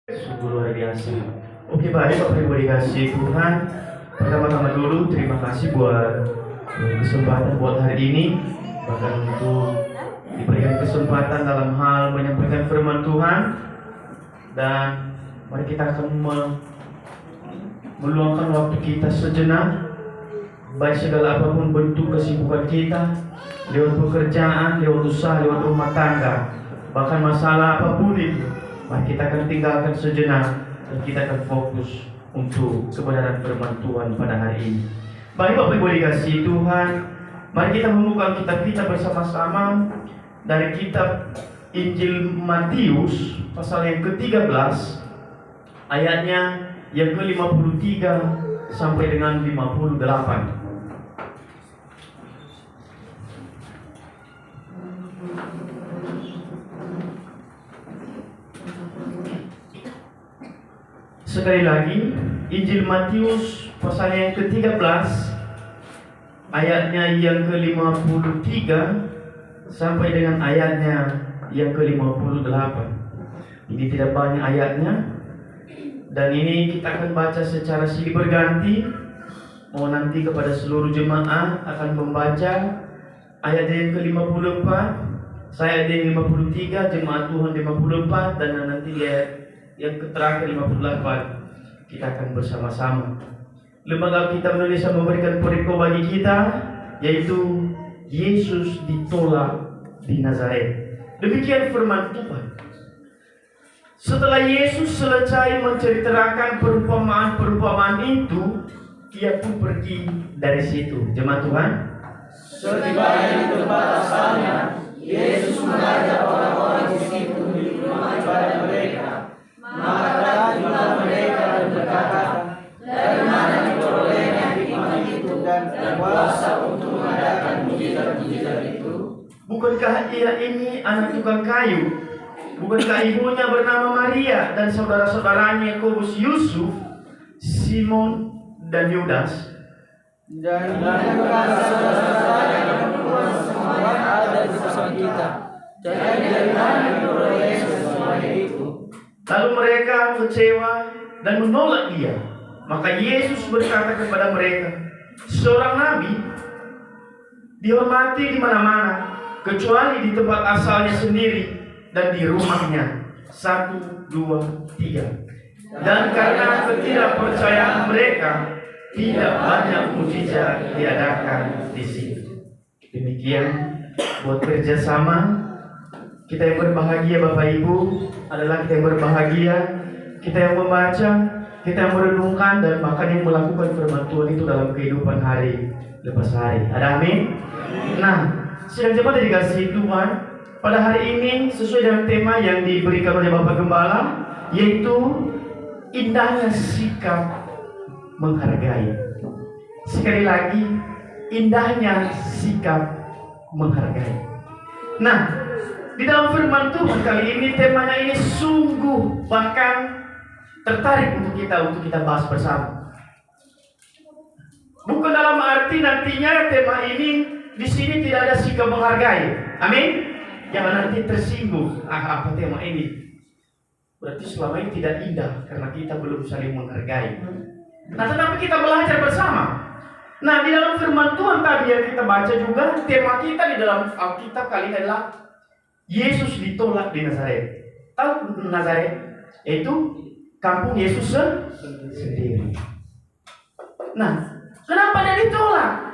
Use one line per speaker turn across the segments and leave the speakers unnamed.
Sungguh luar biasa. Oke, baik Bapak Ibu dikasih Tuhan. Pertama-tama dulu terima kasih buat kesempatan buat hari ini, bahkan untuk diberikan kesempatan dalam hal menyampaikan firman Tuhan. Dan mari kita akan meluangkan waktu kita sejenak, baik segala apapun bentuk kesibukan kita, lewat pekerjaan, lewat usaha, lewat rumah tangga, bahkan masalah apapun itu, mari kita akan tinggalkan sejenak dan kita akan fokus untuk kebenaran firman Tuhan pada hari ini. Baik Bapak Ibu dikasihi Tuhan, mari kita membuka kitab kita bersama-sama dari kitab Injil Matius pasal yang ke-13 ayatnya yang ke-53 sampai dengan 58. Sekali lagi, Injil Matius pasal yang ke-13 ayatnya yang ke-53 sampai dengan ayatnya yang ke-58. Ini tidak banyak ayatnya, dan ini kita akan baca secara silih berganti. Mau nanti kepada seluruh jemaah akan membaca ayat yang ke-54, saya ayat yang 53, jemaat Tuhan 54, dan nanti lihat yang terakhir 58 kita akan bersama-sama. Lembaga kita Indonesia memberikan perikop bagi kita, yaitu Yesus ditolak di Nazaret. Demikian firman Tuhan. Setelah Yesus selesai menceritakan perumpamaan-perumpamaan itu, ia pun pergi dari situ. Jemaat Tuhan,
setibanya di tempat asalnya, Yesus mengajak orang-orang di situ di rumah ibadah mereka. Maka jumlah mereka berkata, dari mana diperolehnya hikmat itu dan kuasa untuk mengadakan mujizat-mujizat itu?
bukankah ia ini anak tukang kayu? Bukankah ibunya bernama Maria dan saudara-saudaranya Yakobus, Yusuf, Simon, dan Yudas?
Dan bukan saudara-saudara yang perempuan semua ada di bersama kita. Jadi dari mana diperoleh semuanya itu?
Lalu mereka kecewa dan menolak dia. Maka Yesus berkata kepada mereka, seorang nabi dihormati di mana-mana, kecuali di tempat asalnya sendiri dan di rumahnya. 1, 2, 3. Dan karena ketidakpercayaan mereka, tidak banyak mujizat diadakan di situ. Demikian buat kerjasama. Kita yang berbahagia Bapak Ibu adalah kita yang berbahagia, kita yang membaca, kita yang merenungkan, dan bahkan yang melakukan firman Tuhan itu dalam kehidupan hari lepas hari. Ada amin? Nah, sidang jemaat dikasihi Tuhan, pada hari ini sesuai dengan tema yang diberikan oleh Bapak Gembala, yaitu indahnya sikap menghargai. Sekali lagi, indahnya sikap menghargai. Nah, di dalam firman Tuhan kali ini, temanya ini sungguh bahkan tertarik untuk kita bahas bersama. Bukan dalam arti nantinya tema ini di sini tidak ada sikap menghargai. Amin. Jangan nanti tersinggung. Apa tema ini? Berarti selama ini tidak indah karena kita belum saling menghargai. Nah, tetapi kita belajar bersama. Nah, di dalam firman Tuhan tadi yang kita baca juga, tema kita di dalam Alkitab kali ini adalah Yesus ditolak di Nazaret. Tahu Nazaret? Yaitu kampung Yesus sendiri. Nah, kenapa dia ditolak?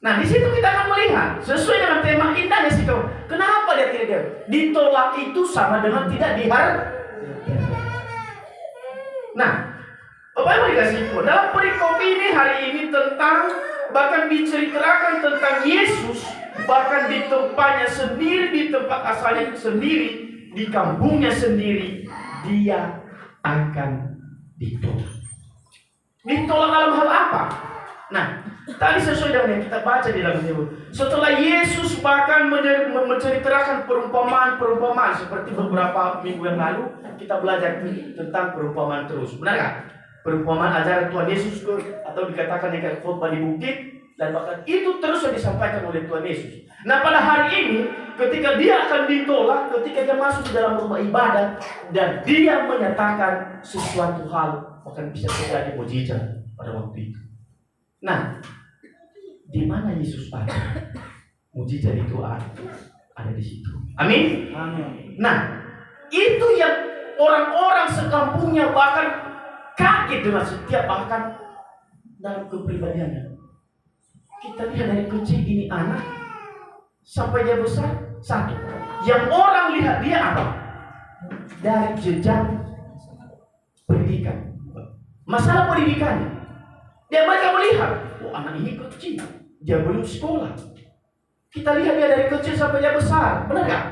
Nah, di situ kita akan melihat sesuai dengan tema indahnya sikap. Kenapa dia tidak ditolak? Itu sama dengan tidak dihargai. Nah, Bapak Ibu dikasih Tuhan, dalam perikop ini hari ini tentang, bahkan diceritakan tentang Yesus, bahkan di tempatnya sendiri, di tempat asalnya sendiri, di kampungnya sendiri, dia akan ditolak. Ditolak dalam hal apa? Nah, tadi sesuai dengan yang kita baca di dalam Bible, setelah Yesus bahkan menceritakan perumpamaan-perumpamaan seperti beberapa minggu yang lalu kita belajar tentang perumpamaan terus, benar nggak? Perumpamaan ajaran Tuhan Yesus atau dikatakan yang khotbah di bukit, Dan bahkan itu terus yang disampaikan oleh Tuhan Yesus. Nah, pada hari ini ketika dia akan ditolak, ketika dia masuk di dalam rumah ibadat dan dia menyatakan sesuatu hal, bahkan bisa terjadi mujizat pada waktu itu. Nah, di mana Yesus ada? Mujizat itu ada di situ. Amin.
Amin.
Nah, itu yang orang-orang sekampungnya bahkan kaget dengan setiap bahkan dalam kepribadiannya. Kita lihat dari kecil ini anak sampai dia besar satu. Yang orang lihat dia apa? Dari jenjang pendidikan. Masalah pendidikannya. Dia mereka melihat, oh anak ini kecil, dia belum sekolah. Kita lihat dia dari kecil sampai dia besar, benar gak?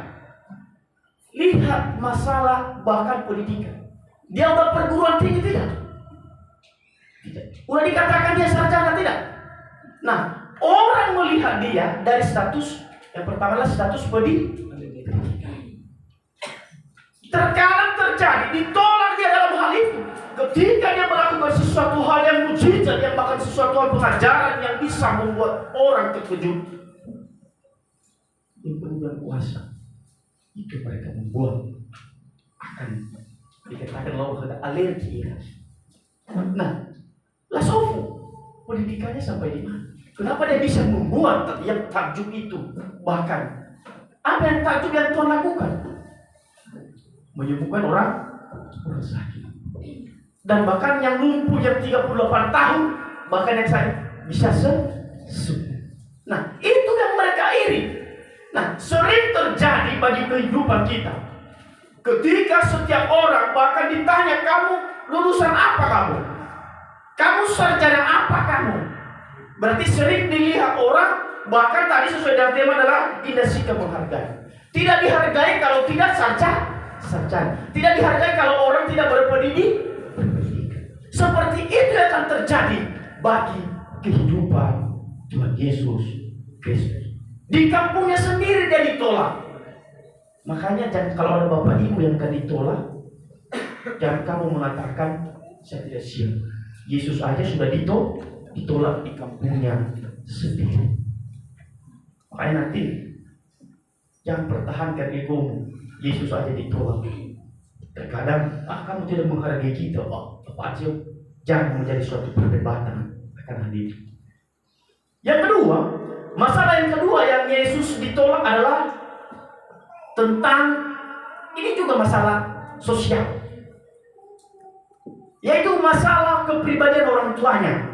Lihat masalah bahkan pendidikan. Dia udah perguruan tinggi tidak? Tidak. Udah dikatakan dia sarjana tidak? Nah, orang melihat dia dari status, yang pertama adalah status pendidikan. Terkadang terjadi, ditolak dia dalam hal itu. Ketika dia melakukan sesuatu hal yang mujizat, yang bahkan sesuatu hal pengajaran yang bisa membuat orang terkejut. Yang penuh kuasa, itu mereka membuat akan dikatakan lawan kata alergi. Nah, Lasofu pendidikannya sampai di mana? Kenapa dia bisa membuat yang takjub itu? Bahkan apa yang takjub yang Tuhan lakukan? Menyembuhkan orang sakit. Dan bahkan yang lumpuh yang 38 tahun, bahkan yang saya bisa sembuh. Nah, itu yang mereka iri. Nah, sering terjadi bagi kehidupan kita. Ketika setiap orang bahkan ditanya, kamu lulusan apa kamu? Kamu sarjana apa kamu? Berarti sering dilihat orang, bahkan tadi sesuai dengan tema adalah tidak sikap menghargai. Tidak dihargai kalau tidak sarjana. Tidak dihargai kalau orang tidak berpendidikan. Seperti itu yang akan terjadi bagi kehidupan Tuhan Yesus Kristus. Di kampungnya sendiri dia ditolak. Makanya jangan, kalau ada bapak ibu yang akan ditolak, jangan kamu mengatakan saya tidak siap. Yesus aja sudah ditolak di kampungnya sendiri. Makanya nanti jangan pertahankan egomu. Yesus aja ditolak. Terkadang kamu tidak menghargai kita. Apa aja, jangan menjadi suatu perdebatan akan hal itu. Yang kedua, masalah yang kedua yang Yesus ditolak adalah tentang, ini juga masalah sosial, yaitu masalah kepribadian orang tuanya.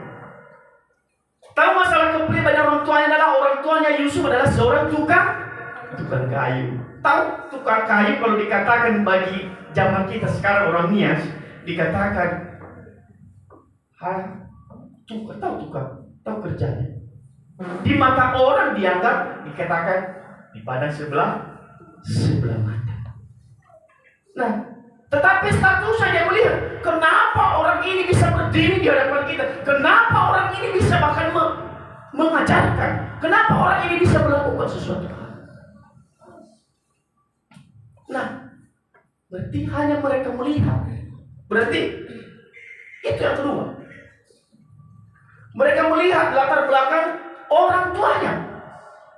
Tahu masalah kepribadian orang tuanya adalah orang tuanya Yusuf adalah seorang tukang kayu. Tahu tukang kayu kalau dikatakan bagi zaman kita sekarang orang Nias dikatakan tahu kerjanya. Di mata orang dianggap dikatakan di padang sebelah mata. Nah, tetapi statusnya dia melihat, kenapa orang ini bisa berdiri di hadapan kita? Kenapa orang ini bisa bahkan mengajarkan? Kenapa orang ini bisa melakukan sesuatu hal? Nah, berarti hanya mereka melihat. Berarti itu yang kedua. Mereka melihat latar belakang orang tuanya.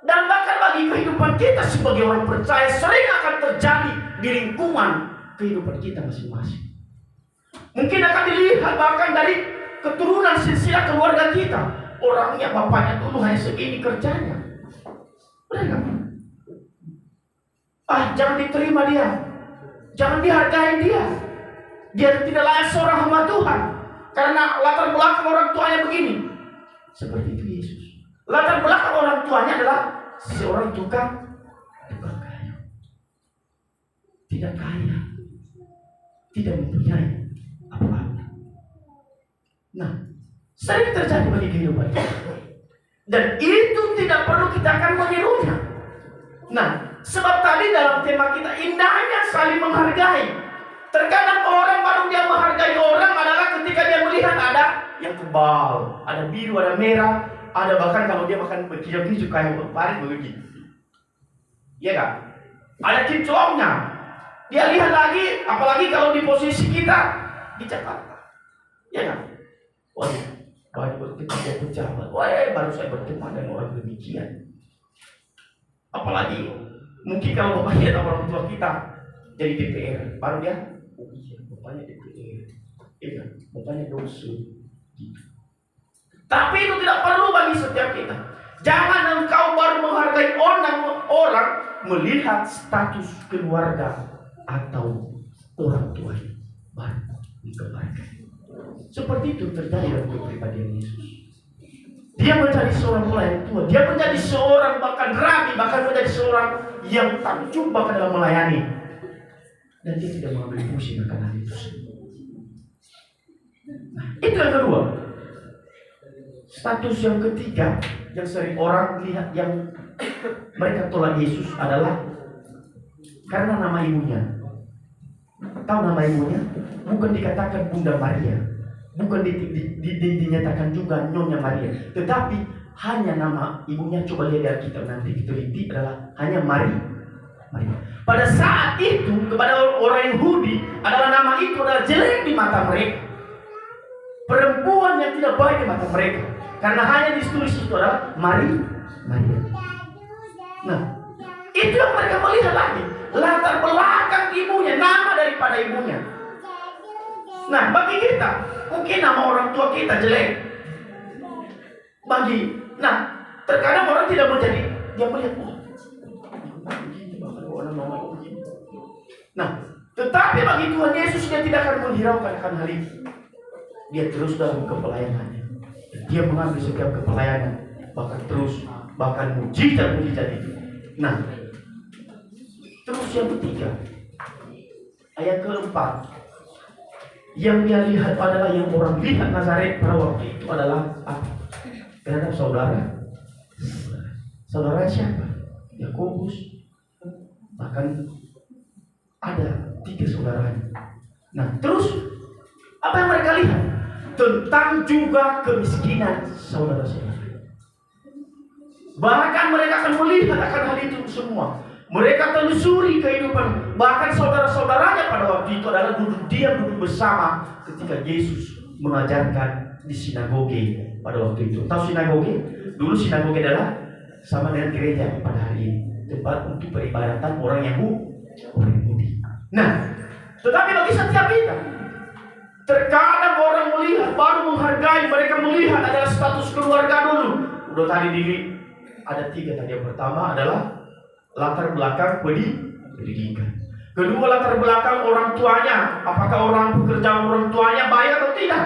Dan bahkan bagi kehidupan kita sebagai orang percaya sering akan terjadi di lingkungan kehidupan kita masing-masing. Mungkin akan dilihat bahkan dari keturunan silsilah keluarga kita. Orangnya bapaknya dulu hanya segini kerjanya. Benar gak? Jangan diterima dia. Jangan dihargai dia. Dia tidak layak seorang hamba Tuhan. Karena latar belakang orang tuanya begini. Seperti itu Yesus. Latar belakang orang tuanya adalah seorang tukang kayu. Tidak kaya. Tidak mempunyai apa-apa. Nah, sering terjadi bagi kehidupan kita. Dan itu tidak perlu kita akan menirunya. Nah, sebab tadi dalam tema kita indahnya saling menghargai. Terkadang orang baru dia menghargai orang adalah ketika dia melihat ada yang tebal, ada biru, ada merah, ada bahkan kalau dia makan berkicau-kicau kayak parit begitu. Iya kan? Ada kinclongnya. Dia lihat lagi, apalagi kalau di posisi kita di Jakarta. Iya kan? Waduh, Baru bertemu dia pejabat. Wah, baru saya bertemu dengan orang demikian. Apalagi mungkin kalau bapaknya atau orang tua kita jadi DPR, baru dia, oh iya, bapaknya DPR, iya, bapaknya dosen. Gitu. Tapi itu tidak perlu bagi setiap kita. Jangan engkau baru menghargai orang melihat status keluarga atau orang tua baru dikembalikan. Seperti itu terjadi dalam kepribadian Yesus. Dia menjadi seorang pelayan tua, dia menjadi seorang bahkan rabi, bahkan menjadi seorang yang takjub bahkan dalam melayani. Dan dia tidak mengambil pusing akan hal itu. Nah, itu yang kedua. Status yang ketiga yang sering orang lihat yang mereka tolak Yesus adalah karena nama ibunya. Tahu nama ibunya? Bukan dikatakan Bunda Maria, bukan dinyatakan juga Nyonya Maria, tetapi hanya nama ibunya. Coba lihat di Alkitab nanti diteliti adalah hanya Maria. Pada saat itu kepada orang Yahudi adalah nama itu adalah jelek di mata mereka, perempuan yang tidak baik di mata mereka, karena hanya ditulis itu adalah Maria. Nah, itu yang mereka melihat lagi, latar belakang ibunya, nama daripada ibunya. Nah, bagi kita mungkin nama orang tua kita jelek. Terkadang orang tidak menjadi, dia melihat, tetapi bagi Tuhan Yesus dia tidak akan menghiraukan akan hal itu. Dia terus dalam kepelayanannya. Dia mengambil setiap kepelayanan, bahkan mujizat itu. Nah, terus yang ketiga, ayat keempat, yang dia lihat adalah yang orang lihat Nazaret pada waktu itu adalah apa? Terhadap saudara. Saudara siapa? Yakobus. Bahkan ada 3 saudaranya. Nah, terus apa yang mereka lihat? Tentang juga kemiskinan saudara-saudara. Bahkan mereka akan melihat akan hal itu semua. Mereka telusuri kehidupan. Bahkan saudara-saudaranya pada waktu itu adalah duduk bersama ketika Yesus mengajarkan di sinagoge pada waktu itu. Tahu sinagoge? Dulu sinagoge adalah sama dengan gereja pada hari ini, tempat untuk peribadatan orang Yahudi. Nah, tetapi bagi setiap kita, terkadang orang melihat, baru menghargai, mereka melihat adalah status keluarga dulu. Udah tadi ada 3 tadi. Yang pertama adalah latar belakang pendidikan. Kedua, latar belakang orang tuanya, apakah pekerjaan orang tuanya baik atau tidak.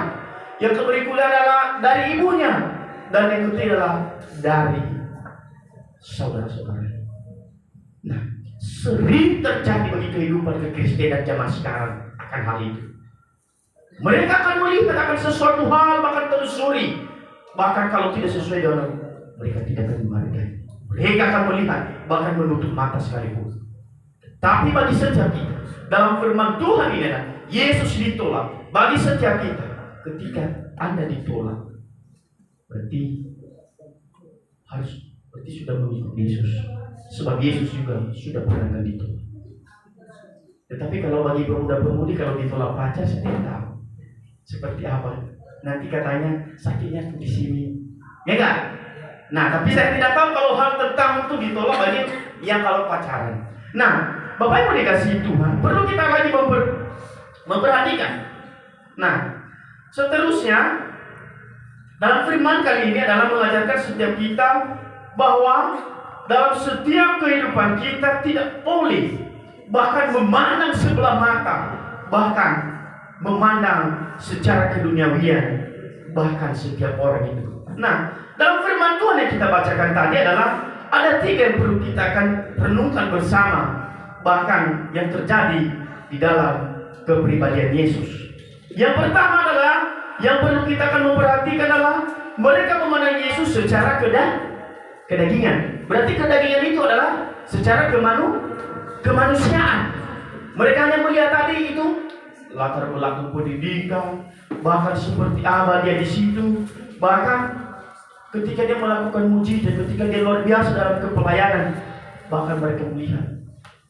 Yang berikutnya adalah dari ibunya, dan yang ketiga adalah dari saudara-saudara. Nah, sering terjadi bagi kehidupan kekristenan zaman sekarang akan hal itu. Mereka akan melihat akan sesuatu hal, bahkan telusuri. Bahkan kalau tidak sesuai dengan mereka tidak akan menghargai. Mereka akan melihat, bahkan menutup mata sekalipun. Tapi bagi setiap kita, dalam firman Tuhan ini adalah Yesus ditolak. Bagi setiap kita, ketika Anda ditolak, berarti sudah mengikut Yesus. Sebab Yesus juga sudah pernah ditolak. Tetapi kalau bagi pemuda-pemudi, kalau ditolak pacar, saya tidak tahu seperti apa. Nanti katanya sakitnya di sini, ya enggak? Nah, tapi saya tidak tahu kalau hal tentang itu ditolak bagi yang kalau pacaran. Nah, Bapak Ibu dikasihi Tuhan, perlu kita lagi memperhatikan. Nah, seterusnya dalam firman kali ini adalah mengajarkan setiap kita bahwa dalam setiap kehidupan kita tidak boleh bahkan memandang sebelah mata, bahkan memandang secara keduniawian, bahkan setiap orang itu. Nah, dalam firman Tuhan yang kita bacakan tadi adalah ada 3 yang perlu kita akan renungkan bersama, bahkan yang terjadi di dalam kepribadian Yesus. Yang pertama adalah yang perlu kita akan memperhatikan adalah mereka memandang Yesus secara kedagingan. Berarti kedagingan itu adalah secara kemanusiaan. Mereka hanya melihat tadi itu latar belakang pendidikan, bahkan seperti apa dia di situ, bahkan ketika dia melakukan mujizat, ketika dia luar biasa dalam kepelayanan, bahkan mereka melihat.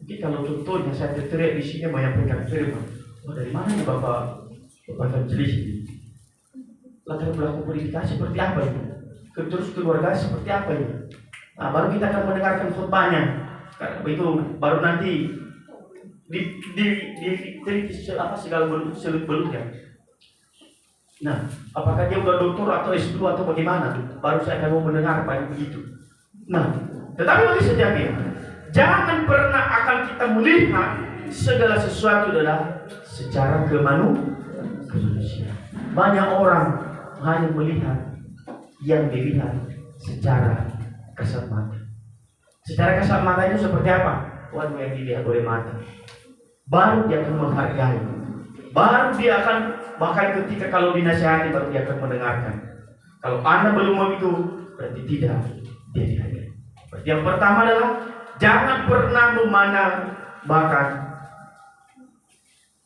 Mungkin kalau contohnya saya terteriak di sini menyampaikan firman, dari mana nih Bapak evangelis ini? latar belakang pendidikan seperti apa itu, terus keluarga seperti apa itu. Nah, baru kita akan mendengarkan khotbahnya. Karena itu baru nanti diteliti segala seluk beluknya. Nah, apakah dia udah doktor atau S2 atau bagaimana? Baru saya akan mau mendengar apa yang begitu. Nah, tetapi bagi setiap kita, jangan pernah akan kita melihat segala sesuatu adalah secara kemanusiaan. Banyak orang hanya melihat yang dilihat secara kasat mata. Secara kasat mata itu seperti apa? Waduh, yang dilihat oleh mata. Baru dia akan menghargai. Baru dia akan, bahkan ketika kalau dinasihati baru dia akan mendengarkan. Kalau Anda belum begitu, berarti tidak dia dihargai. Berarti yang pertama adalah jangan pernah memandang bahkan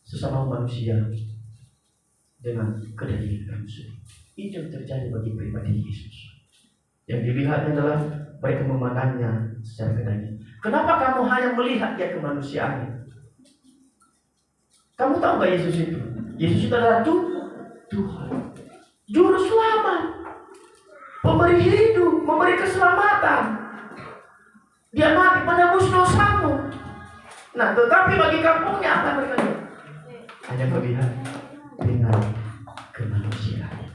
sesama manusia dengan kedagingan manusia. Itu yang terjadi bagi pribadi Yesus. Yang dilihat adalah mereka memandangnya secara kedagingan. Kenapa kamu hanya melihat dia kemanusiaan? Kamu tahu gak Yesus itu? Yesus itu adalah Tuhan, Juru Selamat, pemberi hidup, memberi keselamatan. Dia mati menebus dosamu. Nah, tetapi bagi kampungnya apa mereka lihat? Hanya melihat dengan kemanusiaan.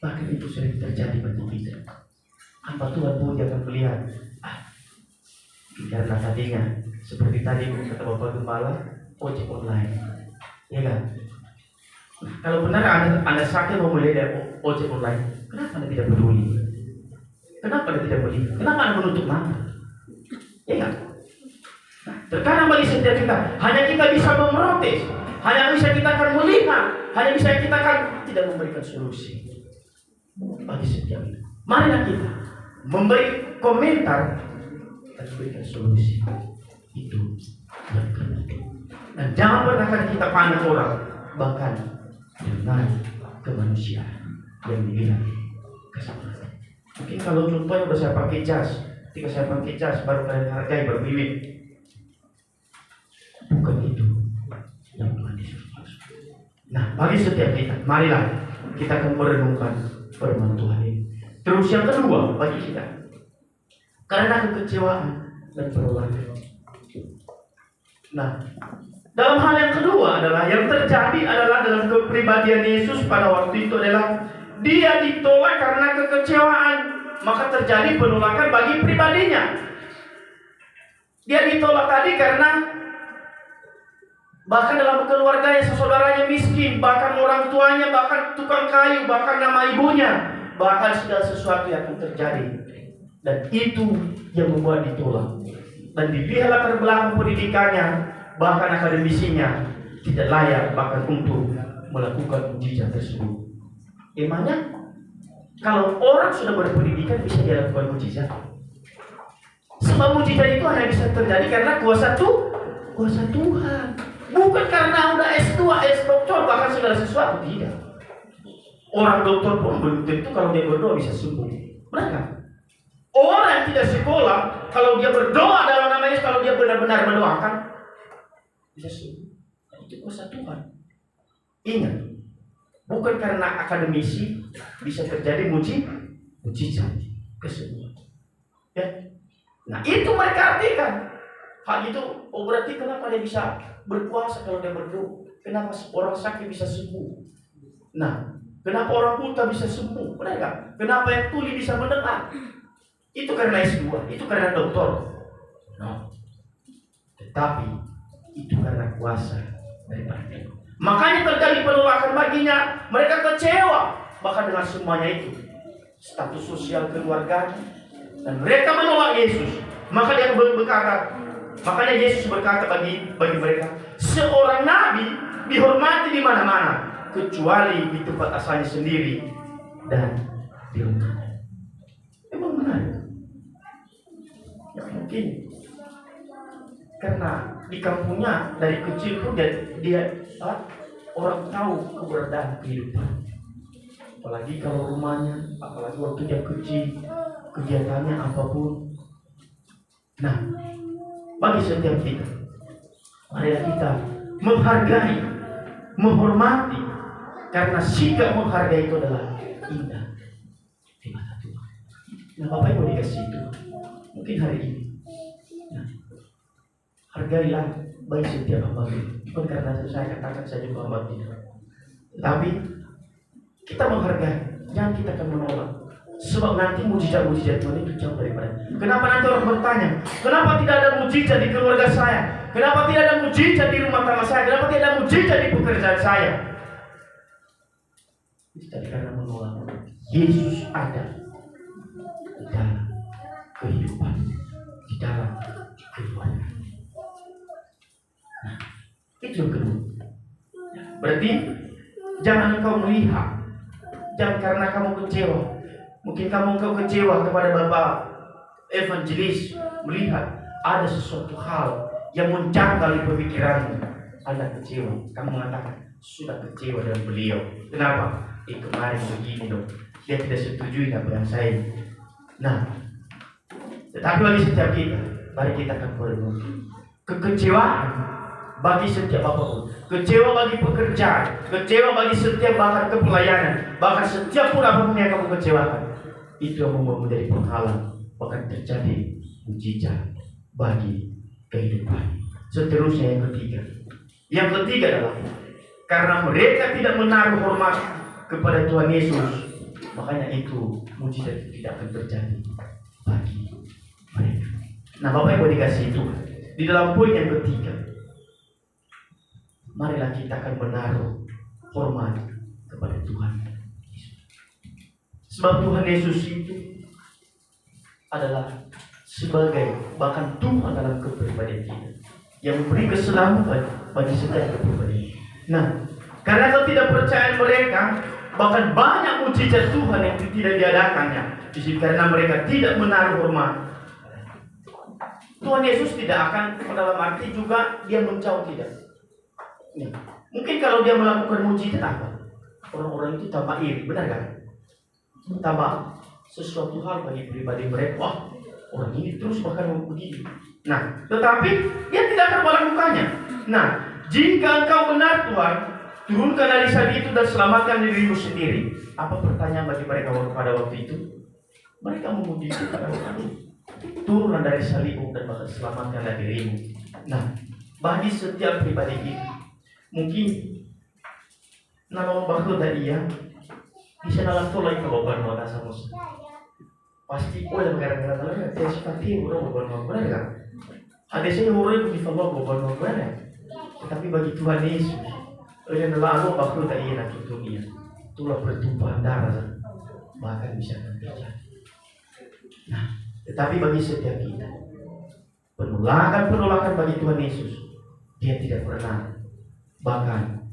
Bahkan itu sering terjadi bagi kita. Apa Tuhan pun akan melihat? Karena tadinya seperti tadi kata Bapak Gembala, ojek online, ya kan? Kalau benar anda sakit mau mulai dari ojek online, kenapa anda tidak peduli? Kenapa anda tidak peduli? Kenapa anda menutup mata? Ya kan? Nah, terkadang bagi setiap kita, hanya kita bisa memprotes, hanya bisa kita akan melihat, hanya bisa kita akan tidak memberikan solusi bagi setiap kita. Marilah kita memberi komentar dan berikan solusi. Itu yang terpenting. Dan jangan pernah kita pandang orang bahkan dengan kemanusiaan yang dilihat kesempatan. Mungkin kalau contohnya udah saya pakai jas, ketika saya pakai jas baru kalian hargai, baru pilih. Bukan itu yang Tuhan Yesus maksud. Nah, bagi setiap kita, marilah kita akan merenungkan firman Tuhan ini. Terus yang kedua bagi kita, karena kekecewaan dan penolakan. Nah, dalam hal yang kedua adalah yang terjadi adalah dalam kepribadian Yesus pada waktu itu adalah dia ditolak karena kekecewaan, maka terjadi penolakan bagi pribadinya. Dia ditolak tadi karena bahkan dalam keluarganya saudaranya miskin, bahkan orang tuanya, bahkan tukang kayu, bahkan nama ibunya, bahkan segala sesuatu yang akan terjadi. Dan itu yang membuat ditolak. Dan dilihat latar belakang pendidikannya, bahkan akademisinya tidak layak bahkan untuk melakukan mujizat tersebut. Emangnya kalau orang sudah berpendidikan bisa dia lakukan mujizat? Sebab mujizat itu hanya bisa terjadi karena kuasa Tuhan. Bukan karena udah S2, S-doktor, bahkan segala sesuatu, tidak. Orang doktor pun belum tentu kalau dia berdoa bisa sembuh. Benar? Orang yang tidak sekolah, kalau dia berdoa dalam nama Yesus, kalau dia benar-benar mendoakan, bisa sembuh. Itu kuasa Tuhan. Ingat, bukan karena akademisi bisa terjadi mujizat kesembuhan. Ya. Nah, itu mereka artikan. Hal itu, berarti kenapa dia bisa berpuasa kalau dia berdoa? Kenapa orang sakit bisa sembuh? Nah, kenapa orang buta bisa sembuh? Benar gak? Kenapa yang tuli bisa mendengar? Itu karena S2, itu karena doktor. No. Tetapi itu karena kuasa daripada Tuhan. Makanya terjadi penolakan baginya. Mereka kecewa bahkan dengan semuanya itu. Status sosial keluarga. Dan mereka menolak Yesus. Maka dia berkata, makanya Yesus berkata bagi mereka, seorang nabi dihormati di mana-mana kecuali di tempat asalnya sendiri dan di rumah. Memang benar. Ya mungkin karena di kampungnya dari kecil pun dia orang tahu keberadaan kehidupan. Apalagi kalau rumahnya, apalagi waktu dia kecil, kegiatannya apapun. Nah, bagi setiap kita, marilah kita menghargai, menghormati, Karena sikap menghargai itu adalah indah di mata Tuhan. Nah, Bapak Ibu dikasih itu, mungkin hari ini, nah, hargailah bagi setiap hamba. Bukan karena saya katakan saja bahwa tidak, tapi kita menghargai, jangan kita akan menolak. Sebab nanti mujizat-mujizat Tuhan itu jauh daripada. Kenapa nanti orang bertanya, kenapa tidak ada mujizat di keluarga saya? Kenapa tidak ada mujizat di rumah tangga saya? Kenapa tidak ada mujizat di pekerjaan saya? Itu tadi karena menolak. Yesus ada di dalam kehidupan, di dalam keluarga. Nah, itu yang kedua. Berarti jangan engkau melihat, jangan karena kamu kecewa. Mungkin engkau kecewa kepada Bapak evangelis, melihat ada sesuatu hal yang menjangkau di pemikiranmu. Anda kecewa, kamu mengatakan sudah kecewa dengan beliau. Kenapa? Kemarin begini dong, dia tidak setuju apa yang saya. Nah, tetapi bagi setiap kita, mari kita akan berenung. Kekecewaan bagi setiap apapun, kecewa bagi pekerjaan, kecewa bagi setiap bahkan kepelayanan, bahkan setiap pun apapun yang kamu kecewakan, itu yang membuat menjadi penghalang, bahkan terjadi mujizat bagi kehidupan. Seterusnya yang ketiga adalah karena mereka tidak menaruh hormat kepada Tuhan Yesus, makanya itu mujizat tidak akan terjadi bagi mereka. Nah, Bapak Ibu dikasih itu di dalam poin yang ketiga, marilah kita akan menaruh hormat kepada Tuhan Yesus. Sebab Tuhan Yesus itu adalah sebagai bahkan Tuhan dalam kepribadian kita, yang memberi keselamatan bagi setiap kepribadian. Nah, karena kau tidak percaya mereka, bahkan banyak mujizat Tuhan yang tidak diadakannya, karena mereka tidak menaruh hormat. Tuhan Yesus tidak akan dalam arti juga dia menjauh, tidak. Nih, mungkin kalau dia melakukan mujizat apa? Orang-orang itu tambah iri, benar kan? Tambah sesuatu hal bagi pribadi mereka. Wah, orang ini terus bahkan begini. Nah, tetapi dia tidak akan melakukannya. Nah, jika engkau benar Tuhan, turunkan dari salib itu dan selamatkan dirimu sendiri. Apa pertanyaan bagi mereka pada waktu itu? Mereka memuji kepada Tuhan. Turunlah dari salibmu dan bahkan selamatkanlah dirimu. Nah, bagi setiap pribadi itu, mungkin nama bahu dari dia bisa dalam tolak kebaban mau sama pasti yang gara-gara dalam ya seperti orang beban benar kan? Ada sih orang di bawah beban benar. Tetapi bagi Tuhan Yesus, yang lalu bahu dari dia nanti dunia, itulah pertumpahan darah bahkan bisa terjadi. Nah, tetapi bagi setiap kita, penolakan bagi Tuhan Yesus, dia tidak pernah bahkan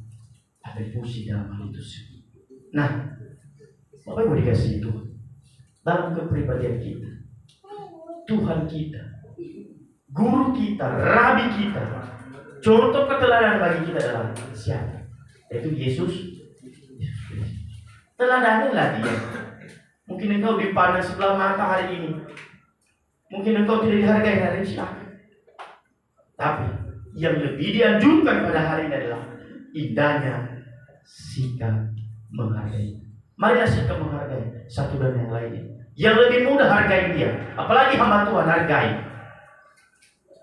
ada fungsi dalam hal itu. Nah, Bapak Ibu dikasih itu dalam kepribadian kita, Tuhan kita, guru kita, rabi kita, contoh keteladanan bagi kita adalah siapa? Yaitu Yesus. Teladanilah dia. Mungkin engkau dipandang sebelah mata hari ini, mungkin engkau tidak dihargai hari ini, silakan. Tapi yang lebih dianjurkan pada hari ini adalah indahnya sikap menghargai. Marilah sikap menghargai satu dan yang lainnya. Yang lebih mudah hargai dia, apalagi hamba Tuhan hargai.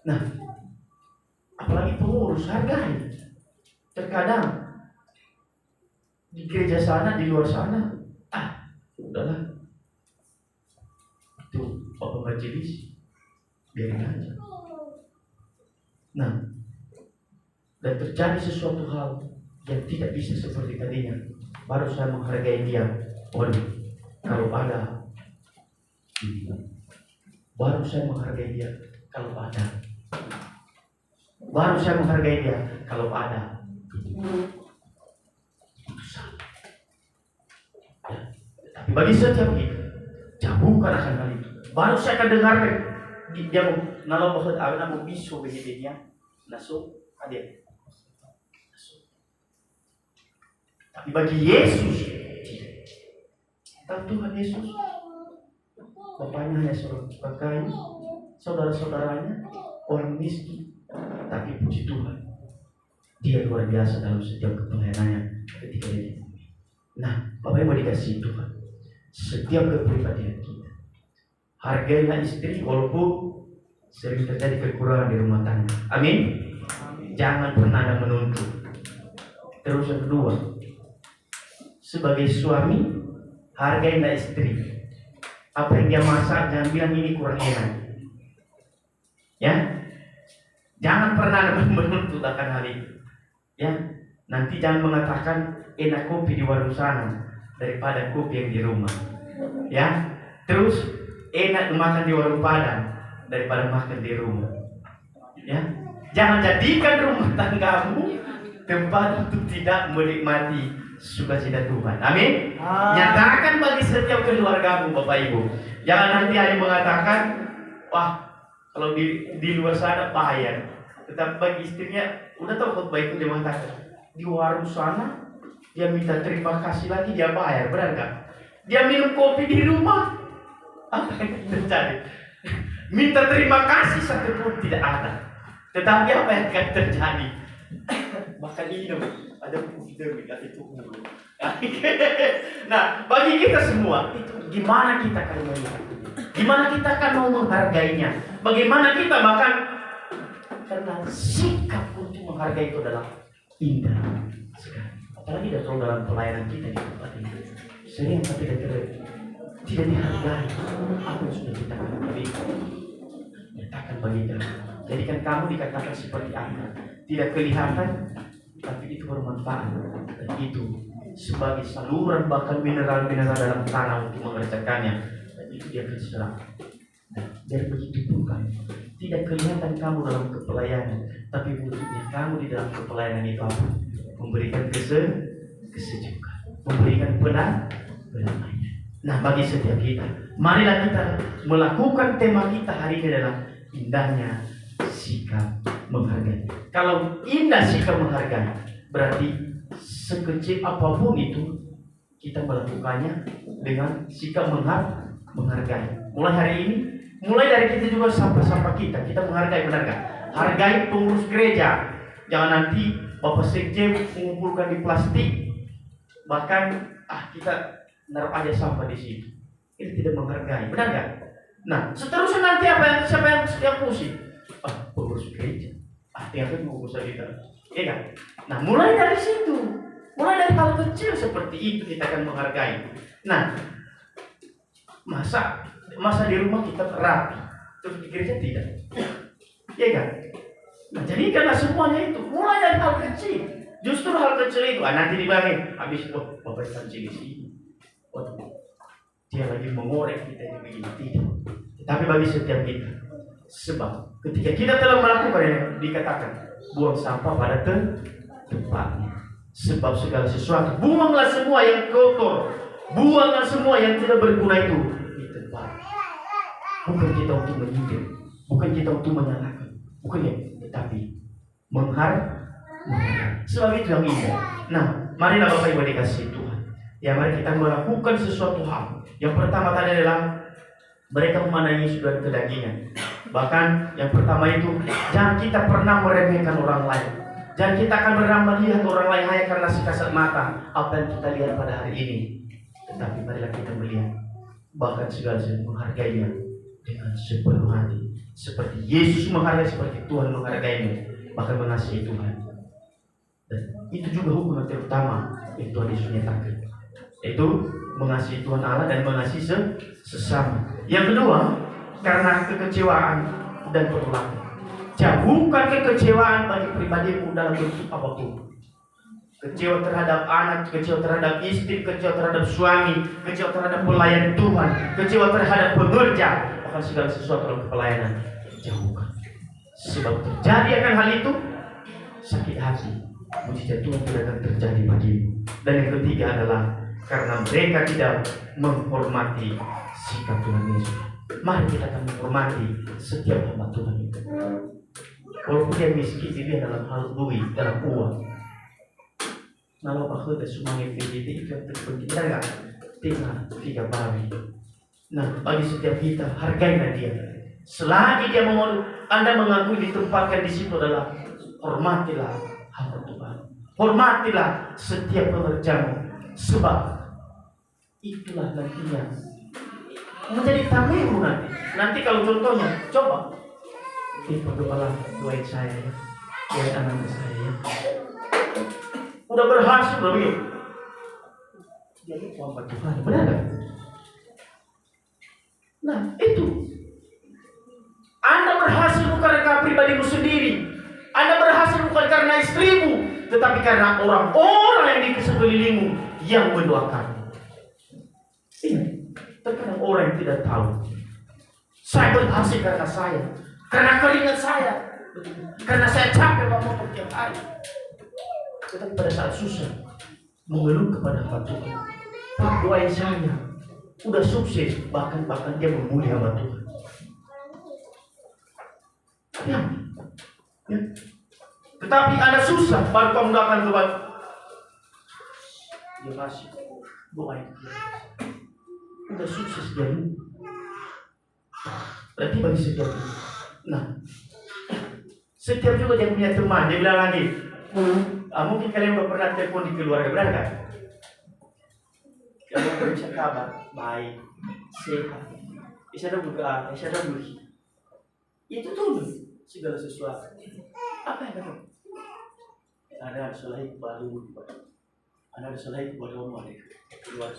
Nah, apalagi pengurus hargai. Terkadang di gereja sana, di luar sana, udahlah, itu Bapak majelis biarin aja. Nah, dan terjadi sesuatu hal yang tidak bisa seperti tadinya, baru saya menghargai dia. Waduh, kalau ada, baru saya menghargai dia kalau ada, baru saya menghargai dia kalau ada. Ya, tapi bagi setiap kita, jauhkan akan hal itu. Baru saya akan dengarkan dia kalau bahwa awalnya mau bisu begininya, langsung hadir. Tapi bagi Yesus, tahu Tuhan Yesus, bapaknya hanya sebagai saudara-saudaranya orang miskin, tapi puji Tuhan, dia luar biasa dalam setiap kepelayanannya ketika dia. Nah, Bapak Ibu dikasih Tuhan, setiap kepribadian kita, hargailah istri walaupun sering terjadi kekurangan di rumah tangga. Amin. Jangan pernah ada menuntut. Terus yang kedua, sebagai suami, hargailah istri. Apa yang dia masak, jangan bilang ini kurang enak. Ya, jangan pernah ada menuntut akan hal itu. Ya, nanti jangan mengatakan enak kopi di warung sana daripada kopi yang di rumah. Ya, terus enak makan di warung Padang daripada makan di rumah. Ya, jangan jadikan rumah tanggamu tempat untuk tidak menikmati sukacita Tuhan. Amin. Nyatakan bagi setiap keluargamu, Bapak Ibu. Jangan nanti ada yang mengatakan, wah, kalau di luar sana bayar. Tetapi bagi istrinya, udah tahu khotbah itu dia mengatakan, di warung sana dia minta terima kasih lagi, dia bayar, benar gak? Dia minum kopi di rumah, apa yang terjadi? Minta terima kasih satu pun tidak ada. Tetapi apa yang akan terjadi? Makan minum, ada kopi demi itu. Nah, bagi kita semua itu gimana kita akan melihat, gimana kita akan mau menghargainya, bagaimana kita makan, karena sikap untuk menghargai itu adalah indah sekali. Apalagi dalam pelayanan kita di tempat ini, sering tapi tidak dihargai apa yang sudah kita nyatakan bagi kamu. Jadikan kamu dikatakan seperti apa, tidak kelihatan, tapi itu bermanfaat. Dan itu sebagai saluran bahkan mineral-mineral dalam tanah untuk mengerjakannya. Dan itu dia akan serap. Nah, dari begitu bukan, tidak kelihatan kamu dalam kepelayanan, tapi wujudnya kamu di dalam kepelayanan itu apa? Memberikan kesejukan, memberikan pendamaian. Nah, bagi setiap kita, marilah kita melakukan tema kita hari ini adalah indahnya sikap menghargai. Kalau indah sikap menghargai, berarti sekecil apapun itu kita melakukannya dengan sikap menghargai. Mulai hari ini, mulai dari kita juga sampah-sampah kita menghargai, benar gak? Hargai pengurus gereja. Jangan nanti Bapak Sekjen mengumpulkan di plastik, bahkan kita naruh aja sampah di situ. Ini tidak menghargai, benar gak? Nah, seterusnya nanti siapa yang pusing? Pengurus gereja. Yang pengurus kita. Iya kan? Nah, mulai dari situ, mulai dari hal kecil seperti itu kita akan menghargai. Nah, masa di rumah kita rapi, terus di gereja tidak. Iya kan? Nah, jadikanlah semuanya itu mulai dari hal kecil. Justru hal kecil itu, nanti dibilangin habis Bapak kancing di sini. Dia lagi mengorek kita ini begini, tidak. Tapi bagi setiap kita, sebab ketika kita telah melakukan yang dikatakan buang sampah pada tempatnya. Sebab segala sesuatu, buanglah semua yang kotor, buanglah semua yang tidak berguna itu di tempat. Bukan kita untuk menyindir, bukan kita untuk menyalahkan, bukan ya, tetapi menghargai. Sebab itu yang indah. Nah, marilah Bapak Ibu dikasih Tuhan. Ya, mari kita melakukan sesuatu hal. Yang pertama tadi adalah mereka memandang Yesus dari kedagingan. Bahkan yang pertama itu, jangan kita pernah meremehkan orang lain. Jangan kita akan pernah melihat orang lain hanya karena sekasat mata apa yang kita lihat pada hari ini. Tetapi marilah kita melihat bahkan segala sesuatu menghargainya dengan sepenuh hati. Seperti Yesus menghargai, seperti Tuhan menghargaimu, bahkan mengasihi Tuhan. Dan itu juga hukuman terutama yang Tuhan Yesus nyatakan, yaitu mengasihi Tuhan Allah dan mengasihi sesama. Yang kedua, karena kekecewaan dan penolakan. Jauhkan kekecewaan bagi pribadimu dalam bentuk apapun. Kecewa terhadap anak, kecewa terhadap istri, kecewa terhadap suami, kecewa terhadap pelayan Tuhan, kecewa terhadap pekerja, bahkan segala sesuatu dalam pelayanan. Jauhkan. Sebab terjadi akan hal itu, sakit hati, mujizat Tuhan tidak akan terjadi bagimu. Dan yang ketiga adalah karena mereka tidak menghormati sikap Tuhan Yesus. Mari kita akan menghormati setiap hamba Tuhan itu. Walaupun dia miskin, dia dalam hal duit, dalam uang. Kalau aku ada semuanya itu yang terpenting, tidak tinggal 3 babi. Nah, bagi setiap kita, hargailah dia. Selagi dia mau Anda mengakui ditempatkan di situ adalah hormatilah hamba Tuhan. Hormatilah setiap pekerjamu. Sebab itulah nantinya menjadi tanggung nanti. Nanti kalau contohnya, coba berdoalah, doain saya ya, doain anak saya ya. Udah berhasil belum yuk? Jadi hamba Tuhan, benar gak? Nah itu, Anda berhasil bukan karena pribadimu sendiri, Anda berhasil bukan karena istrimu, tetapi karena orang-orang yang di sekelilingmu yang mendoakanmu. Iya, terkadang orang yang tidak tahu. Saya berhasil karena saya, karena keringat saya, karena saya capek bawa motor tiap hari. Tetapi pada saat susah, mengeluh kepada hamba Tuhan, Pak doain saya, udah sukses, bahkan dia memuji hamba Tuhan. Ya. Tetapi Anda susah, baru kamu doakan Tuhan. Dia masih doain dia. Udah sukses dia lupa. Berarti bagi setiap itu. Nah, setiap juga dia punya teman, dia bilang lagi, mungkin kalian udah pernah telepon di keluarga, benar kan? Kamu bisa kabar, baik, sehat, bisa ada buka, bisa ada beli. Itu tuh segala sesuatu. Apa yang kata? Ada selain baru, ada selain baru ada keluar.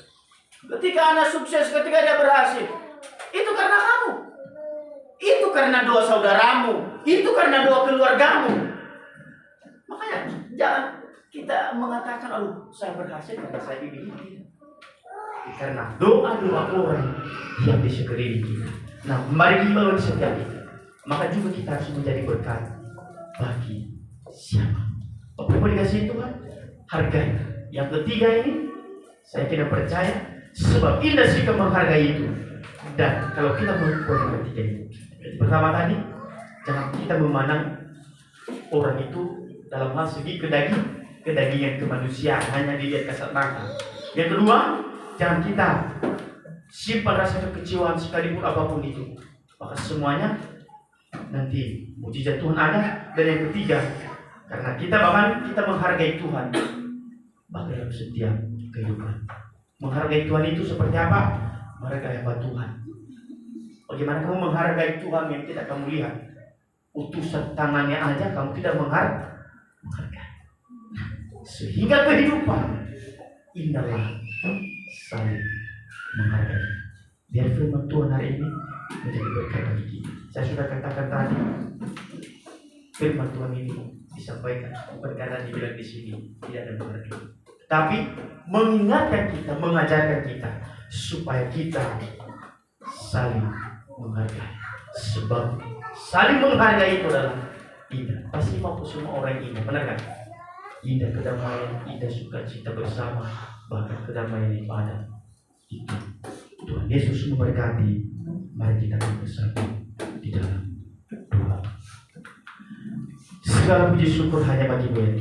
Ketika Anda sukses, ketika dia berhasil, itu karena kamu, itu karena doa saudaramu, itu karena doa keluargamu. Makanya jangan kita mengatakan, aduh saya berhasil karena saya ini. Karena doa-doa orang yang di sekeliling kita. Nah, mari kita setiap itu. Maka juga kita harus menjadi berkat bagi siapa. Apa yang dikasih Tuhan? Hargai. Yang ketiga ini, saya tidak percaya, sebab indah sikap menghargai itu. Dan kalau kita melakukan yang ketiga itu, pertama tadi, jangan kita memandang orang itu dalam hal segi kedagingan kemanusiaan, hanya dilihat kasat mata. Yang kedua, jangan kita simpan rasa kekecewaan sekalipun apapun itu. Maka semuanya nanti mujizat Tuhan ada. Dan yang ketiga, karena kita bahkan kita menghargai Tuhan bahkan dalam setiap kehidupan. Menghargai Tuhan itu seperti apa? Menghargai hamba Tuhan. Bagaimana kamu menghargai Tuhan yang tidak kamu lihat? Utusan tangannya aja kamu tidak menghargai. Sehingga kehidupan indahlah saling menghargai. Biar firman Tuhan hari ini menjadi berkat bagi kita. Saya sudah katakan tadi, firman Tuhan ini disampaikan bukan karena dibilang di sini tidak ada berarti, tapi mengingatkan kita, mengajarkan kita supaya kita saling menghargai. Sebab saling menghargai itu adalah indah. Pasti mau semua orang indah, benar kan? Indah kedamaian, indah sukacita bersama, bahkan kedamaian ibadah. Itu Tuhan Yesus memberkati. Mari kita bersatu di dalam doa. Segala puji syukur hanya bagi-Mu ya Tuhan.